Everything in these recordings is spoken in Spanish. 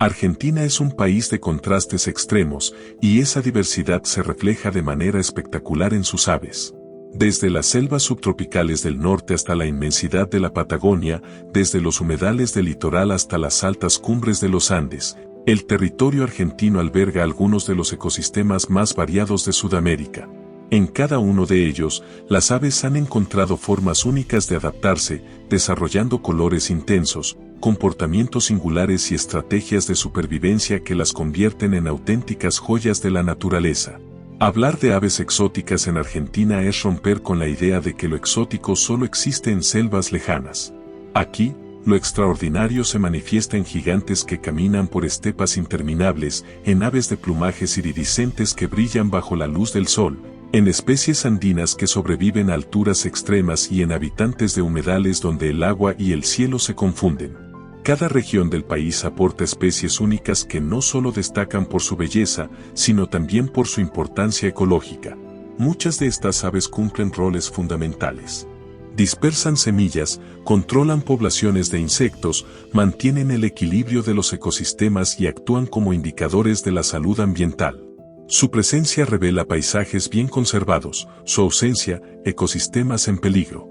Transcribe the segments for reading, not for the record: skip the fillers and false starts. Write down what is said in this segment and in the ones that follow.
Argentina es un país de contrastes extremos, y esa diversidad se refleja de manera espectacular en sus aves. Desde las selvas subtropicales del norte hasta la inmensidad de la Patagonia, desde los humedales del litoral hasta las altas cumbres de los Andes, el territorio argentino alberga algunos de los ecosistemas más variados de Sudamérica. En cada uno de ellos, las aves han encontrado formas únicas de adaptarse, desarrollando colores intensos, comportamientos singulares y estrategias de supervivencia que las convierten en auténticas joyas de la naturaleza. Hablar de aves exóticas en Argentina es romper con la idea de que lo exótico solo existe en selvas lejanas. Aquí, lo extraordinario se manifiesta en gigantes que caminan por estepas interminables, en aves de plumajes iridiscentes que brillan bajo la luz del sol, en especies andinas que sobreviven a alturas extremas y en habitantes de humedales donde el agua y el cielo se confunden. Cada región del país aporta especies únicas que no solo destacan por su belleza, sino también por su importancia ecológica. Muchas de estas aves cumplen roles fundamentales. Dispersan semillas, controlan poblaciones de insectos, mantienen el equilibrio de los ecosistemas y actúan como indicadores de la salud ambiental. Su presencia revela paisajes bien conservados, su ausencia, ecosistemas en peligro.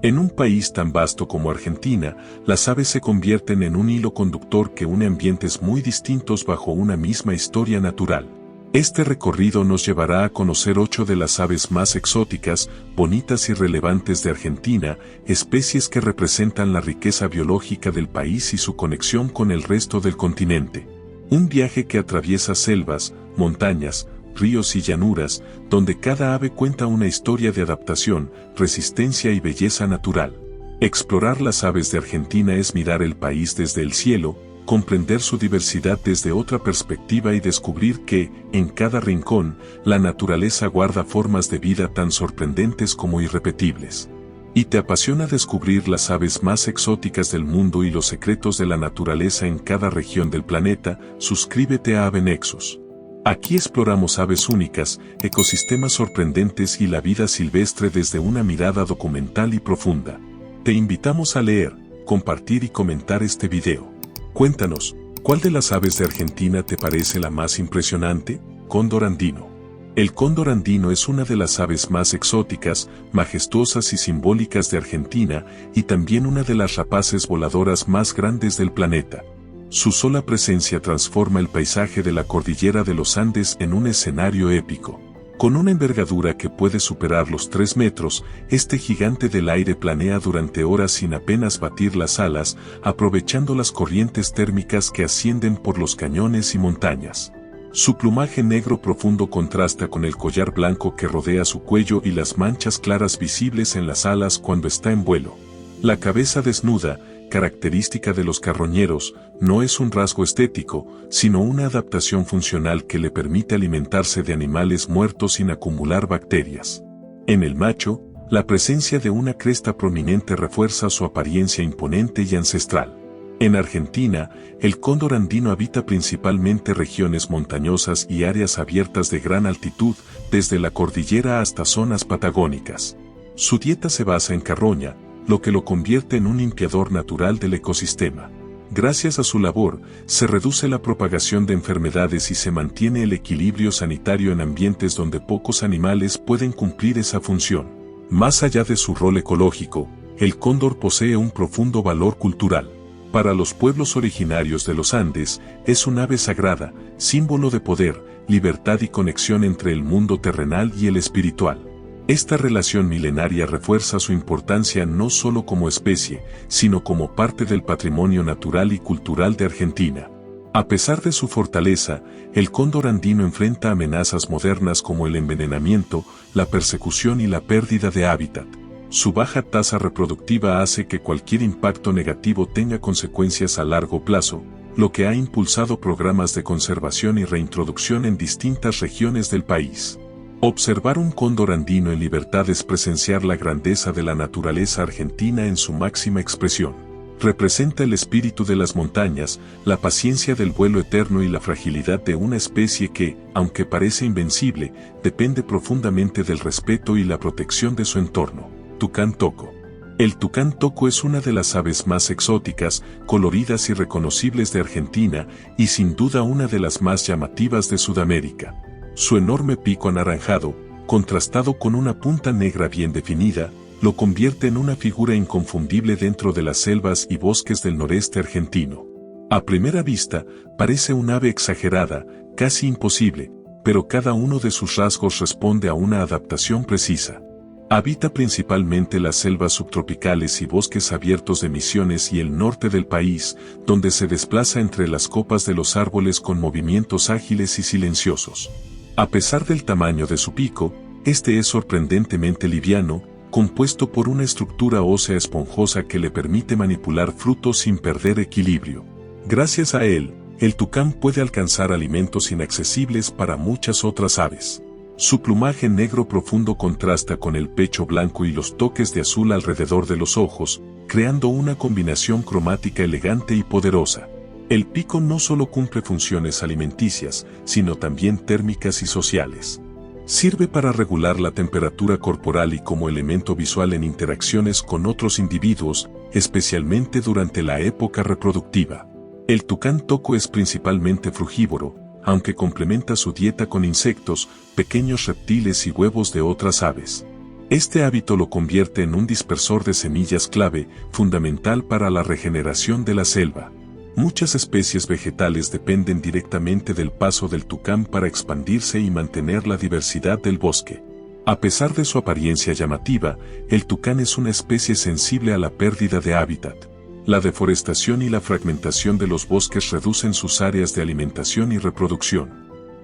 En un país tan vasto como Argentina, las aves se convierten en un hilo conductor que une ambientes muy distintos bajo una misma historia natural. Este recorrido nos llevará a conocer 8 de las aves más exóticas, bonitas y relevantes de Argentina, especies que representan la riqueza biológica del país y su conexión con el resto del continente. Un viaje que atraviesa selvas, montañas, ríos y llanuras, donde cada ave cuenta una historia de adaptación, resistencia y belleza natural. Explorar las aves de Argentina es mirar el país desde el cielo, comprender su diversidad desde otra perspectiva y descubrir que, en cada rincón, la naturaleza guarda formas de vida tan sorprendentes como irrepetibles. ¿Y te apasiona descubrir las aves más exóticas del mundo y los secretos de la naturaleza en cada región del planeta? Suscríbete a Avenexos. Aquí exploramos aves únicas, ecosistemas sorprendentes y la vida silvestre desde una mirada documental y profunda. Te invitamos a leer, compartir y comentar este video. Cuéntanos, ¿cuál de las aves de Argentina te parece la más impresionante? Cóndor andino. El cóndor andino es una de las aves más exóticas, majestuosas y simbólicas de Argentina, y también una de las rapaces voladoras más grandes del planeta. Su sola presencia transforma el paisaje de la cordillera de los Andes en un escenario épico. Con una envergadura que puede superar los 3 metros, este gigante del aire planea durante horas sin apenas batir las alas, aprovechando las corrientes térmicas que ascienden por los cañones y montañas. Su plumaje negro profundo contrasta con el collar blanco que rodea su cuello y las manchas claras visibles en las alas cuando está en vuelo. La cabeza desnuda, característica de los carroñeros, no es un rasgo estético, sino una adaptación funcional que le permite alimentarse de animales muertos sin acumular bacterias. En el macho, la presencia de una cresta prominente refuerza su apariencia imponente y ancestral. En Argentina, el cóndor andino habita principalmente regiones montañosas y áreas abiertas de gran altitud, desde la cordillera hasta zonas patagónicas. Su dieta se basa en carroña, lo que lo convierte en un limpiador natural del ecosistema. Gracias a su labor, se reduce la propagación de enfermedades y se mantiene el equilibrio sanitario en ambientes donde pocos animales pueden cumplir esa función. Más allá de su rol ecológico, el cóndor posee un profundo valor cultural. Para los pueblos originarios de los Andes, es un ave sagrada, símbolo de poder, libertad y conexión entre el mundo terrenal y el espiritual. Esta relación milenaria refuerza su importancia no solo como especie, sino como parte del patrimonio natural y cultural de Argentina. A pesar de su fortaleza, el cóndor andino enfrenta amenazas modernas como el envenenamiento, la persecución y la pérdida de hábitat. Su baja tasa reproductiva hace que cualquier impacto negativo tenga consecuencias a largo plazo, lo que ha impulsado programas de conservación y reintroducción en distintas regiones del país. Observar un cóndor andino en libertad es presenciar la grandeza de la naturaleza argentina en su máxima expresión. Representa el espíritu de las montañas, la paciencia del vuelo eterno y la fragilidad de una especie que, aunque parece invencible, depende profundamente del respeto y la protección de su entorno. Tucán Toco. El tucán toco es una de las aves más exóticas, coloridas y reconocibles de Argentina y sin duda una de las más llamativas de Sudamérica. Su enorme pico anaranjado, contrastado con una punta negra bien definida, lo convierte en una figura inconfundible dentro de las selvas y bosques del noreste argentino. A primera vista, parece un ave exagerada, casi imposible, pero cada uno de sus rasgos responde a una adaptación precisa. Habita principalmente las selvas subtropicales y bosques abiertos de Misiones y el norte del país, donde se desplaza entre las copas de los árboles con movimientos ágiles y silenciosos. A pesar del tamaño de su pico, este es sorprendentemente liviano, compuesto por una estructura ósea esponjosa que le permite manipular frutos sin perder equilibrio. Gracias a él, el tucán puede alcanzar alimentos inaccesibles para muchas otras aves. Su plumaje negro profundo contrasta con el pecho blanco y los toques de azul alrededor de los ojos, creando una combinación cromática elegante y poderosa. El pico no solo cumple funciones alimenticias, sino también térmicas y sociales. Sirve para regular la temperatura corporal y como elemento visual en interacciones con otros individuos, especialmente durante la época reproductiva. El tucán toco es principalmente frugívoro, aunque complementa su dieta con insectos, pequeños reptiles y huevos de otras aves. Este hábito lo convierte en un dispersor de semillas clave, fundamental para la regeneración de la selva. Muchas especies vegetales dependen directamente del paso del tucán para expandirse y mantener la diversidad del bosque. A pesar de su apariencia llamativa, el tucán es una especie sensible a la pérdida de hábitat. La deforestación y la fragmentación de los bosques reducen sus áreas de alimentación y reproducción.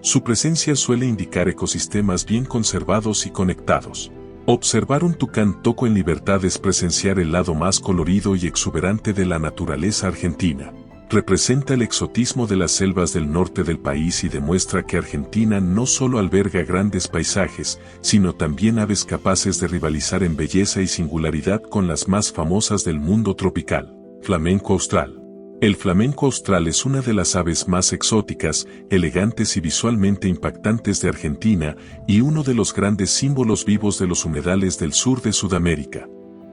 Su presencia suele indicar ecosistemas bien conservados y conectados. Observar un tucán toco en libertad es presenciar el lado más colorido y exuberante de la naturaleza argentina. Representa el exotismo de las selvas del norte del país y demuestra que Argentina no solo alberga grandes paisajes, sino también aves capaces de rivalizar en belleza y singularidad con las más famosas del mundo tropical. Flamenco austral. El flamenco austral es una de las aves más exóticas, elegantes y visualmente impactantes de Argentina y uno de los grandes símbolos vivos de los humedales del sur de Sudamérica.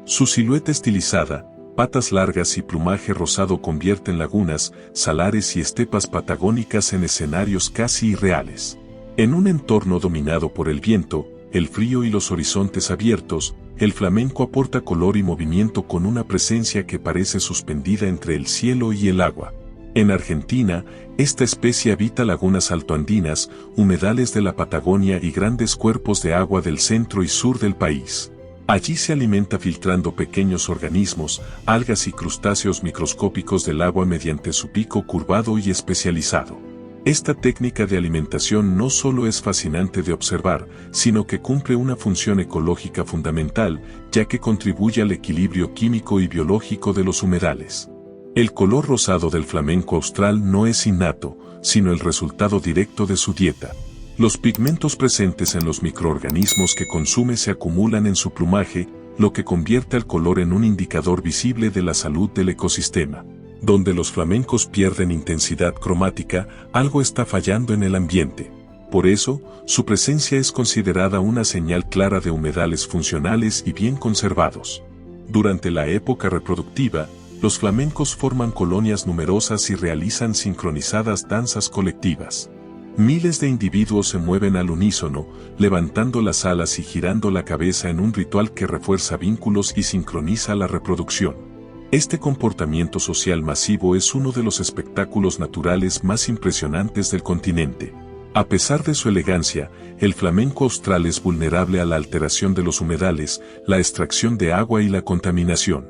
Su silueta estilizada, patas largas y plumaje rosado convierten lagunas, salares y estepas patagónicas en escenarios casi irreales. En un entorno dominado por el viento, el frío y los horizontes abiertos, el flamenco aporta color y movimiento con una presencia que parece suspendida entre el cielo y el agua. En Argentina, esta especie habita lagunas altoandinas, humedales de la Patagonia y grandes cuerpos de agua del centro y sur del país. Allí se alimenta filtrando pequeños organismos, algas y crustáceos microscópicos del agua mediante su pico curvado y especializado. Esta técnica de alimentación no solo es fascinante de observar, sino que cumple una función ecológica fundamental, ya que contribuye al equilibrio químico y biológico de los humedales. El color rosado del flamenco austral no es innato, sino el resultado directo de su dieta. Los pigmentos presentes en los microorganismos que consume se acumulan en su plumaje, lo que convierte al color en un indicador visible de la salud del ecosistema. Donde los flamencos pierden intensidad cromática, algo está fallando en el ambiente. Por eso, su presencia es considerada una señal clara de humedales funcionales y bien conservados. Durante la época reproductiva, los flamencos forman colonias numerosas y realizan sincronizadas danzas colectivas. Miles de individuos se mueven al unísono, levantando las alas y girando la cabeza en un ritual que refuerza vínculos y sincroniza la reproducción. Este comportamiento social masivo es uno de los espectáculos naturales más impresionantes del continente. A pesar de su elegancia, el flamenco austral es vulnerable a la alteración de los humedales, la extracción de agua y la contaminación.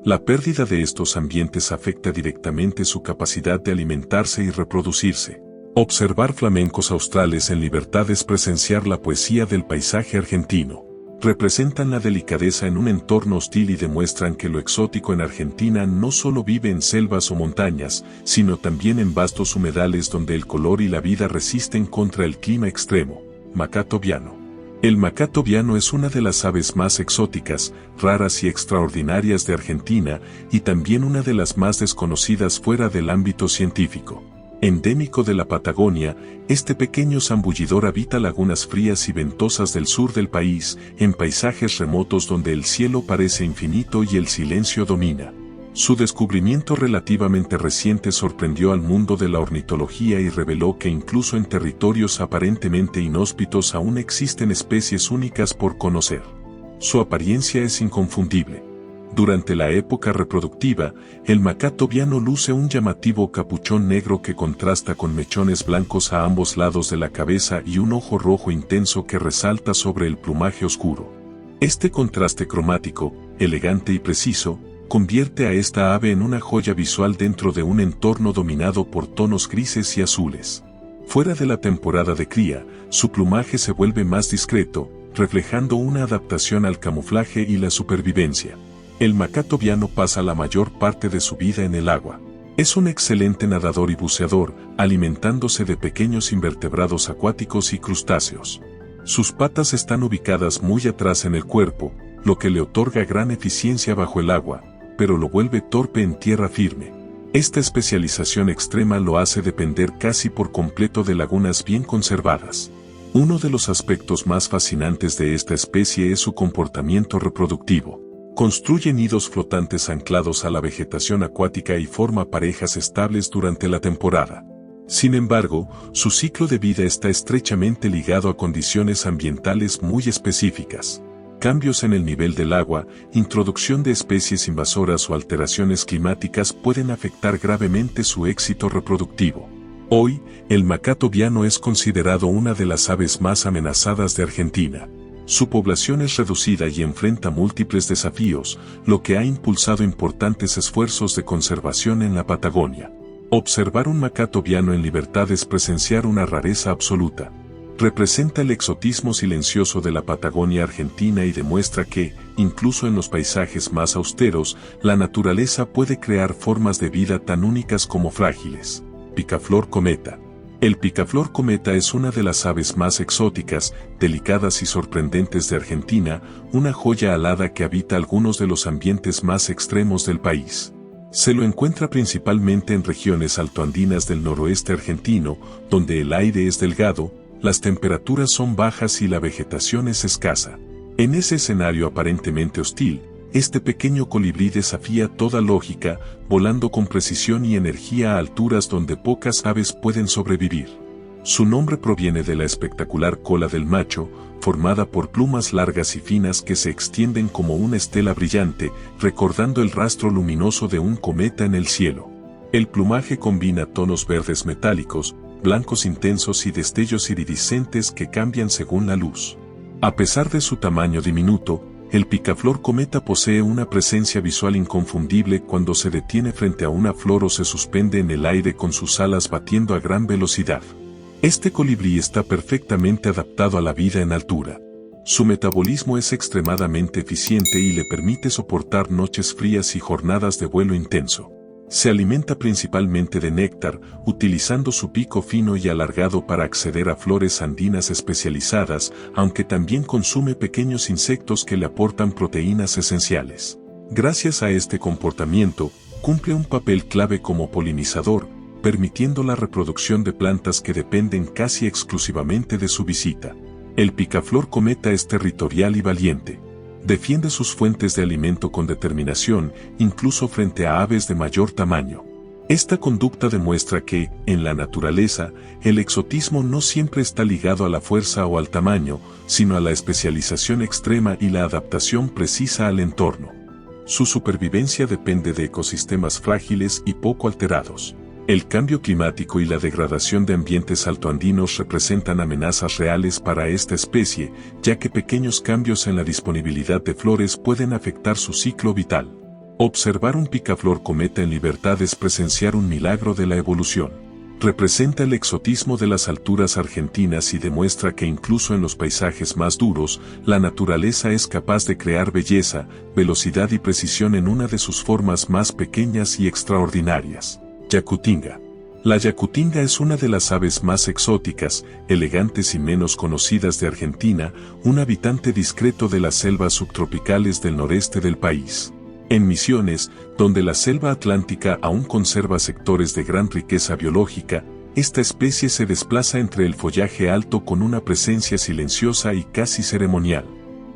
La pérdida de estos ambientes afecta directamente su capacidad de alimentarse y reproducirse. Observar flamencos australes en libertad es presenciar la poesía del paisaje argentino. Representan la delicadeza en un entorno hostil y demuestran que lo exótico en Argentina no solo vive en selvas o montañas, sino también en vastos humedales donde el color y la vida resisten contra el clima extremo. Macato viano. El macato viano es una de las aves más exóticas, raras y extraordinarias de Argentina, y también una de las más desconocidas fuera del ámbito científico. Endémico de la Patagonia, este pequeño zambullidor habita lagunas frías y ventosas del sur del país, en paisajes remotos donde el cielo parece infinito y el silencio domina. Su descubrimiento relativamente reciente sorprendió al mundo de la ornitología y reveló que incluso en territorios aparentemente inhóspitos aún existen especies únicas por conocer. Su apariencia es inconfundible. Durante la época reproductiva, el macaco viano luce un llamativo capuchón negro que contrasta con mechones blancos a ambos lados de la cabeza y un ojo rojo intenso que resalta sobre el plumaje oscuro. Este contraste cromático, elegante y preciso, convierte a esta ave en una joya visual dentro de un entorno dominado por tonos grises y azules. Fuera de la temporada de cría, su plumaje se vuelve más discreto, reflejando una adaptación al camuflaje y la supervivencia. El macaco viano pasa la mayor parte de su vida en el agua. Es un excelente nadador y buceador, alimentándose de pequeños invertebrados acuáticos y crustáceos. Sus patas están ubicadas muy atrás en el cuerpo, lo que le otorga gran eficiencia bajo el agua, pero lo vuelve torpe en tierra firme. Esta especialización extrema lo hace depender casi por completo de lagunas bien conservadas. Uno de los aspectos más fascinantes de esta especie es su comportamiento reproductivo. Construye nidos flotantes anclados a la vegetación acuática y forma parejas estables durante la temporada. Sin embargo, su ciclo de vida está estrechamente ligado a condiciones ambientales muy específicas. Cambios en el nivel del agua, introducción de especies invasoras o alteraciones climáticas pueden afectar gravemente su éxito reproductivo. Hoy, el macaco viano es considerado una de las aves más amenazadas de Argentina. Su población es reducida y enfrenta múltiples desafíos, lo que ha impulsado importantes esfuerzos de conservación en la Patagonia. Observar un macaco viano en libertad es presenciar una rareza absoluta. Representa el exotismo silencioso de la Patagonia argentina y demuestra que, incluso en los paisajes más austeros, la naturaleza puede crear formas de vida tan únicas como frágiles. Picaflor cometa. El picaflor cometa es una de las aves más exóticas, delicadas y sorprendentes de Argentina, una joya alada que habita algunos de los ambientes más extremos del país. Se lo encuentra principalmente en regiones altoandinas del noroeste argentino, donde el aire es delgado, las temperaturas son bajas y la vegetación es escasa. En ese escenario aparentemente hostil, este pequeño colibrí desafía toda lógica, volando con precisión y energía a alturas donde pocas aves pueden sobrevivir. Su nombre proviene de la espectacular cola del macho, formada por plumas largas y finas que se extienden como una estela brillante, recordando el rastro luminoso de un cometa en el cielo. El plumaje combina tonos verdes metálicos, blancos intensos y destellos iridiscentes que cambian según la luz. A pesar de su tamaño diminuto, el picaflor cometa posee una presencia visual inconfundible cuando se detiene frente a una flor o se suspende en el aire con sus alas batiendo a gran velocidad. Este colibrí está perfectamente adaptado a la vida en altura. Su metabolismo es extremadamente eficiente y le permite soportar noches frías y jornadas de vuelo intenso. Se alimenta principalmente de néctar, utilizando su pico fino y alargado para acceder a flores andinas especializadas, aunque también consume pequeños insectos que le aportan proteínas esenciales. Gracias a este comportamiento, cumple un papel clave como polinizador, permitiendo la reproducción de plantas que dependen casi exclusivamente de su visita. El picaflor cometa es territorial y valiente. Defiende sus fuentes de alimento con determinación, incluso frente a aves de mayor tamaño. Esta conducta demuestra que, en la naturaleza, el exotismo no siempre está ligado a la fuerza o al tamaño, sino a la especialización extrema y la adaptación precisa al entorno. Su supervivencia depende de ecosistemas frágiles y poco alterados. El cambio climático y la degradación de ambientes altoandinos representan amenazas reales para esta especie, ya que pequeños cambios en la disponibilidad de flores pueden afectar su ciclo vital. Observar un picaflor cometa en libertad es presenciar un milagro de la evolución. Representa el exotismo de las alturas argentinas y demuestra que incluso en los paisajes más duros, la naturaleza es capaz de crear belleza, velocidad y precisión en una de sus formas más pequeñas y extraordinarias. Yacutinga. La yacutinga es una de las aves más exóticas, elegantes y menos conocidas de Argentina, un habitante discreto de las selvas subtropicales del noreste del país. En Misiones, donde la selva atlántica aún conserva sectores de gran riqueza biológica, Esta especie se desplaza entre el follaje alto con una presencia silenciosa y casi ceremonial.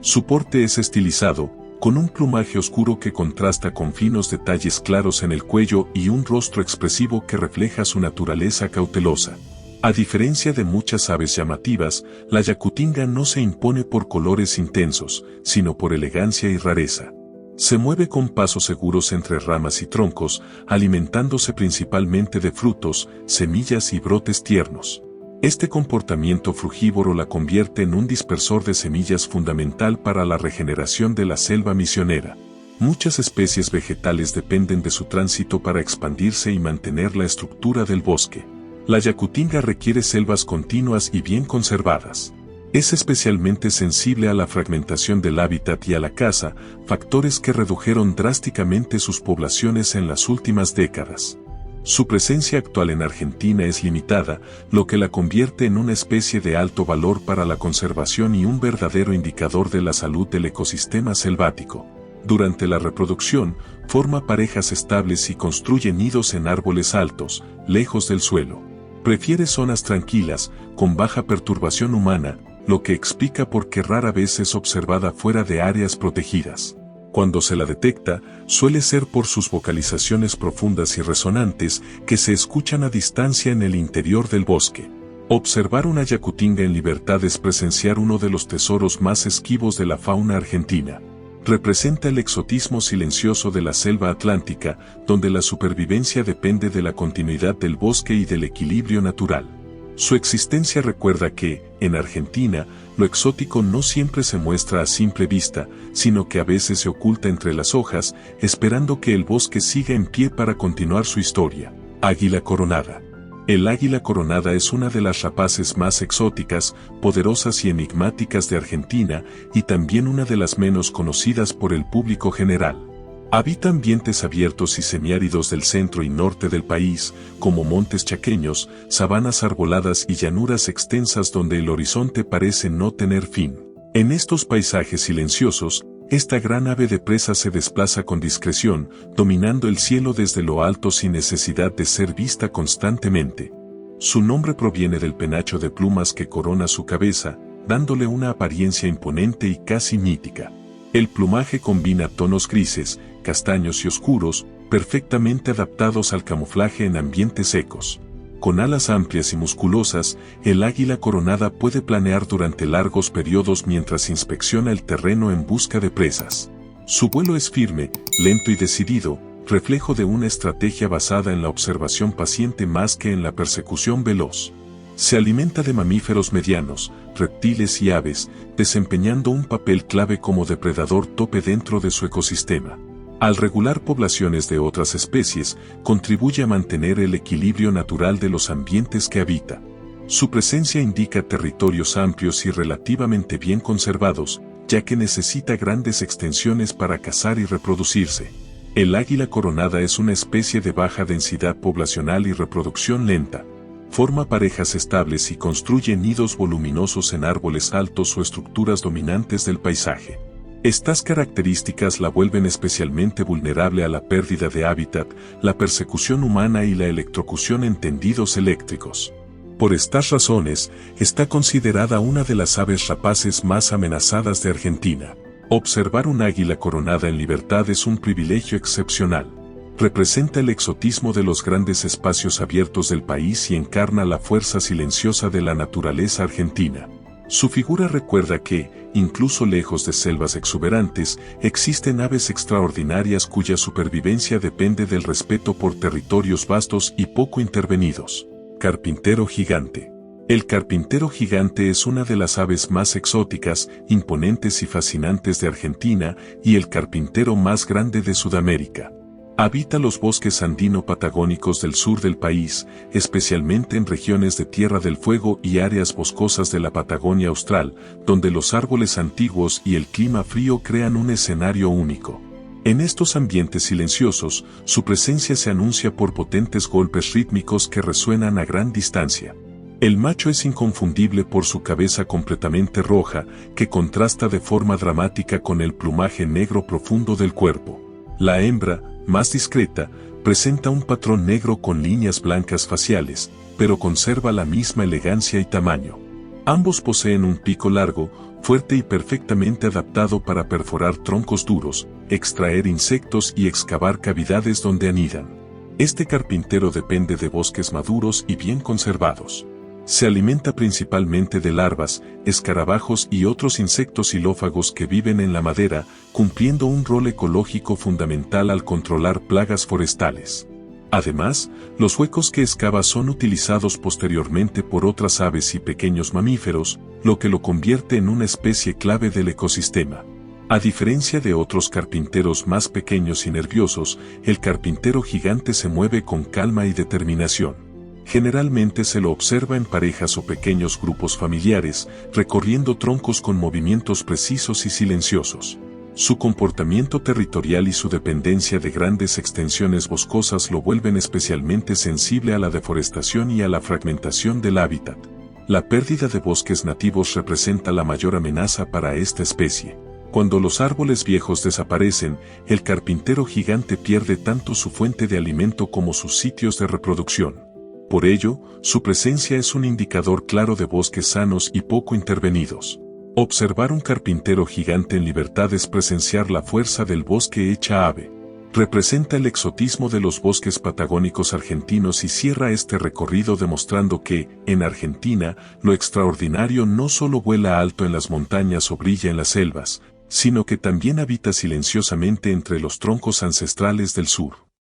Su porte es estilizado, con un plumaje oscuro que contrasta con finos detalles claros en el cuello y un rostro expresivo que refleja su naturaleza cautelosa. A diferencia de muchas aves llamativas, la yacutinga no se impone por colores intensos, sino por elegancia y rareza. Se mueve con pasos seguros entre ramas y troncos, alimentándose principalmente de frutos, semillas y brotes tiernos. Este comportamiento frugívoro la convierte en un dispersor de semillas fundamental para la regeneración de la selva misionera. Muchas especies vegetales dependen de su tránsito para expandirse y mantener la estructura del bosque. La yacutinga requiere selvas continuas y bien conservadas. Es especialmente sensible a la fragmentación del hábitat y a la caza, factores que redujeron drásticamente sus poblaciones en las últimas décadas. Su presencia actual en Argentina es limitada, lo que la convierte en una especie de alto valor para la conservación y un verdadero indicador de la salud del ecosistema selvático. Durante la reproducción, forma parejas estables y construye nidos en árboles altos, lejos del suelo. Prefiere zonas tranquilas, con baja perturbación humana, lo que explica por qué rara vez es observada fuera de áreas protegidas. Cuando se la detecta, suele ser por sus vocalizaciones profundas y resonantes que se escuchan a distancia en el interior del bosque. Observar una yacutinga en libertad es presenciar uno de los tesoros más esquivos de la fauna argentina. Representa el exotismo silencioso de la selva atlántica, donde la supervivencia depende de la continuidad del bosque y del equilibrio natural. Su existencia recuerda que, en Argentina, lo exótico no siempre se muestra a simple vista, sino que a veces se oculta entre las hojas, esperando que el bosque siga en pie para continuar su historia. Águila coronada. El águila coronada es una de las rapaces más exóticas, poderosas y enigmáticas de Argentina, y también una de las menos conocidas por el público general. Habita ambientes abiertos y semiáridos del centro y norte del país, como montes chaqueños, sabanas arboladas y llanuras extensas donde el horizonte parece no tener fin. En estos paisajes silenciosos, esta gran ave de presa se desplaza con discreción, dominando el cielo desde lo alto sin necesidad de ser vista constantemente. Su nombre proviene del penacho de plumas que corona su cabeza, dándole una apariencia imponente y casi mítica. El plumaje combina tonos grises, castaños y oscuros, perfectamente adaptados al camuflaje en ambientes secos. Con alas amplias y musculosas, el águila coronada puede planear durante largos periodos mientras inspecciona el terreno en busca de presas. Su vuelo es firme, lento y decidido, reflejo de una estrategia basada en la observación paciente más que en la persecución veloz. Se alimenta de mamíferos medianos, reptiles y aves, desempeñando un papel clave como depredador tope dentro de su ecosistema. Al regular poblaciones de otras especies, contribuye a mantener el equilibrio natural de los ambientes que habita. Su presencia indica territorios amplios y relativamente bien conservados, ya que necesita grandes extensiones para cazar y reproducirse. El águila coronada es una especie de baja densidad poblacional y reproducción lenta. Forma parejas estables y construye nidos voluminosos en árboles altos o estructuras dominantes del paisaje. Estas características la vuelven especialmente vulnerable a la pérdida de hábitat, la persecución humana y la electrocución en tendidos eléctricos. Por estas razones, está considerada una de las aves rapaces más amenazadas de Argentina. Observar un águila coronada en libertad es un privilegio excepcional. Representa el exotismo de los grandes espacios abiertos del país y encarna la fuerza silenciosa de la naturaleza argentina. Su figura recuerda que, incluso lejos de selvas exuberantes, existen aves extraordinarias cuya supervivencia depende del respeto por territorios vastos y poco intervenidos. Carpintero gigante. El carpintero gigante es una de las aves más exóticas, imponentes y fascinantes de Argentina y el carpintero más grande de Sudamérica. Habita los bosques andino-patagónicos del sur del país, especialmente en regiones de Tierra del Fuego y áreas boscosas de la Patagonia Austral, donde los árboles antiguos y el clima frío crean un escenario único. En estos ambientes silenciosos, su presencia se anuncia por potentes golpes rítmicos que resuenan a gran distancia. El macho es inconfundible por su cabeza completamente roja, que contrasta de forma dramática con el plumaje negro profundo del cuerpo. La hembra, más discreta, presenta un patrón negro con líneas blancas faciales, pero conserva la misma elegancia y tamaño. Ambos poseen un pico largo, fuerte y perfectamente adaptado para perforar troncos duros, extraer insectos y excavar cavidades donde anidan. Este carpintero depende de bosques maduros y bien conservados. Se alimenta principalmente de larvas, escarabajos y otros insectos xilófagos que viven en la madera, cumpliendo un rol ecológico fundamental al controlar plagas forestales. Además, los huecos que excava son utilizados posteriormente por otras aves y pequeños mamíferos, lo que lo convierte en una especie clave del ecosistema. A diferencia de otros carpinteros más pequeños y nerviosos, el carpintero gigante se mueve con calma y determinación. Generalmente se lo observa en parejas o pequeños grupos familiares, recorriendo troncos con movimientos precisos y silenciosos. Su comportamiento territorial y su dependencia de grandes extensiones boscosas lo vuelven especialmente sensible a la deforestación y a la fragmentación del hábitat. La pérdida de bosques nativos representa la mayor amenaza para esta especie. Cuando los árboles viejos desaparecen, el carpintero gigante pierde tanto su fuente de alimento como sus sitios de reproducción. Por ello, su presencia es un indicador claro de bosques sanos y poco intervenidos. Observar un carpintero gigante en libertad es presenciar la fuerza del bosque hecha ave. Representa el exotismo de los bosques patagónicos argentinos y cierra este recorrido demostrando que, en Argentina, lo extraordinario no solo vuela alto en las montañas o brilla en las selvas, sino que también habita silenciosamente entre los troncos ancestrales del sur.